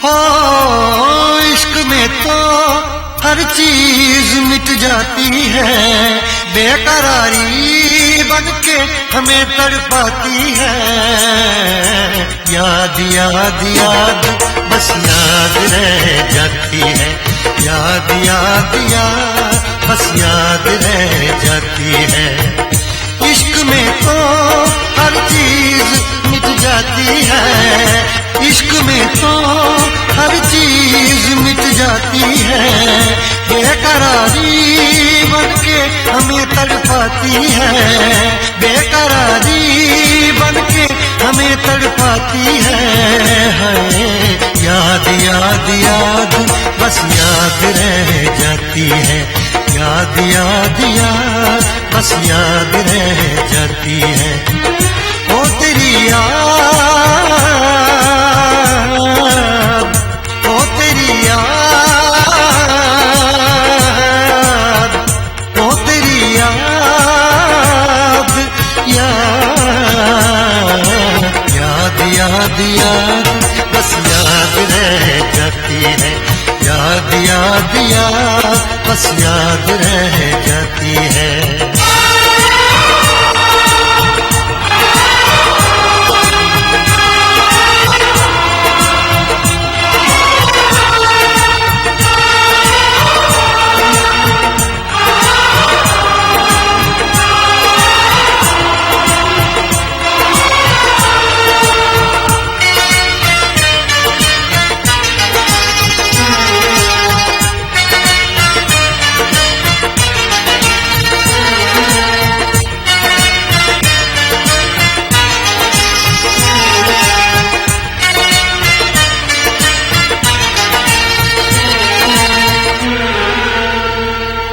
हो इश्क में तो हर चीज मिट जाती है, बेकरारी बनके हमें तड़पाती है। याद याद याद बस याद रह जाती है, याद याद याद बस याद रह जाती है। इश्क में तो हर चीज मिट जाती है, इश्क में तो हर चीज मिट जाती है, बेकरारी बनके हमें तड़पाती है, बेकरारी बनके हमें तड़पाती है। याद याद याद बस याद रह जाती है, याद याद याद बस याद रह जाती है। ओ तेरी याद, ओ तेरी याद, ओ तेरी याद, याद याद याद बस याद रह जाती है, याद याद याद बस याद रह जाती है।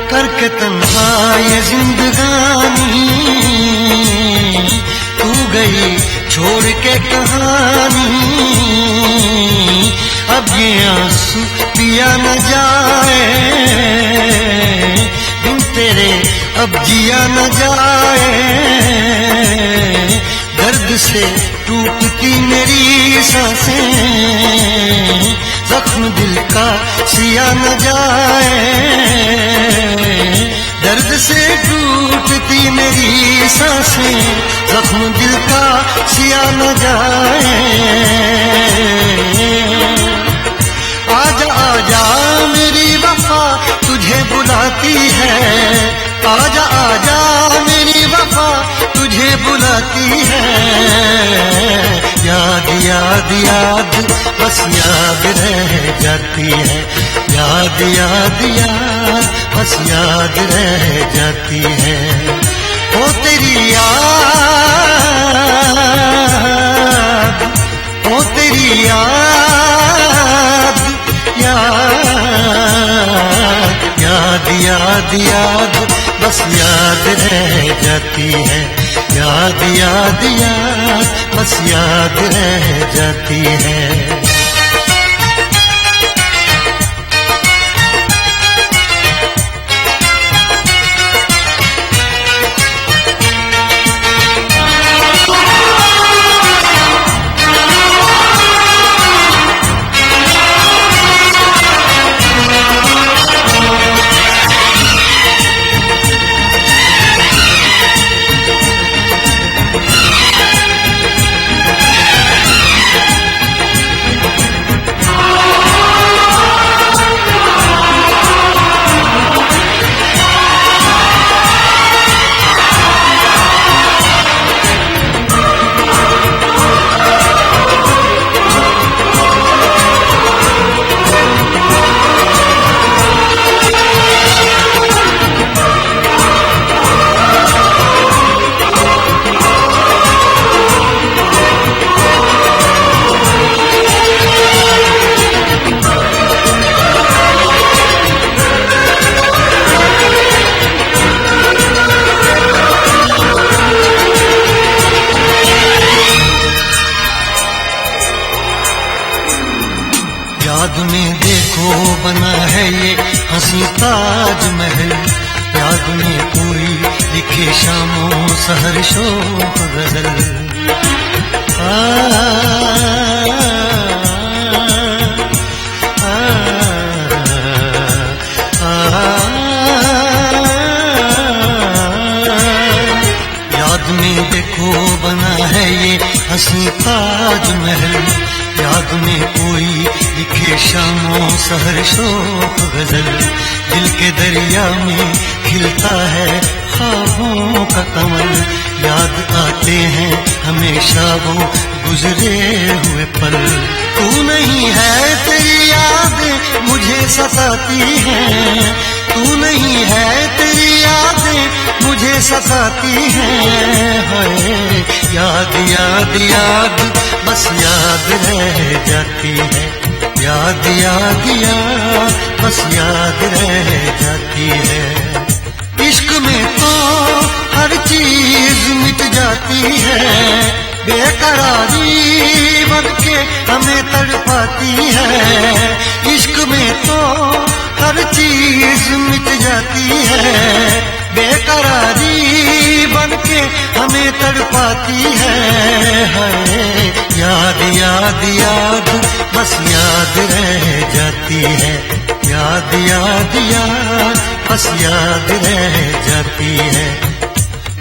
करके तन्हा ये जिंदगानी तू गई छोड़ के कहानी, अब ये आंसू पिया न जाए बिन तेरे, अब जिया न जाए। दर्द से टूटती मेरी सांसें, जख्म दिल का सिया न जाए। दर्द से टूटती मेरी सांसें, जख्म दिल का सिया न जाए। आजा आजा मेरी वफा तुझे बुलाती है, आजा आजा मेरी वफा तुझे बुलाती है। याद याद याद बस याद रह जाती है, याद याद याद बस याद रह जाती है। ओ तेरी याद, ओ तेरी याद, याद याद याद बस याद रह जाती है, याद याद याद बस याद रह जाती है। याद में देखो बना है ये हंसी ताजमहल, याद में कोई लिखे शामों सहर शोक गजल। ताजमहल, याद में कोई लिखे शामों सहर शोक गजल, दिल के दरिया में खिलता है ख्वाबों का कमल, याद आते हैं हमेशा वो गुजरे हुए पल। तू नहीं है तेरी याद मुझे सताती है, तू नहीं है तेरी याद मुझे सताती है, हाय याद याद याद बस याद रह जाती है, याद याद याद बस याद रह जाती है। इश्क में तो हर चीज मिट जाती है, बेकरारी बन के हमें तड़पाती है। इश्क में तो हर चीज मिट जाती है, बेकरारी बन के हमें तड़पाती है, हाय याद याद याद बस याद रह जाती है, याद याद याद बस याद रह जाती है।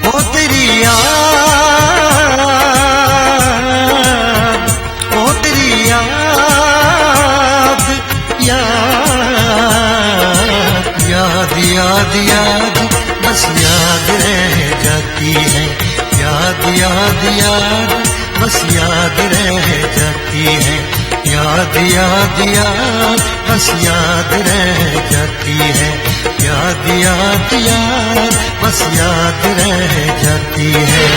ओ तेरी याद, ओ तेरी याद, याद याद याद याद बस याद रह जाती है, याद याद याद बस याद रह जाती है, याद याद याद बस याद रह जाती है, याद याद याद बस याद रह जाती है।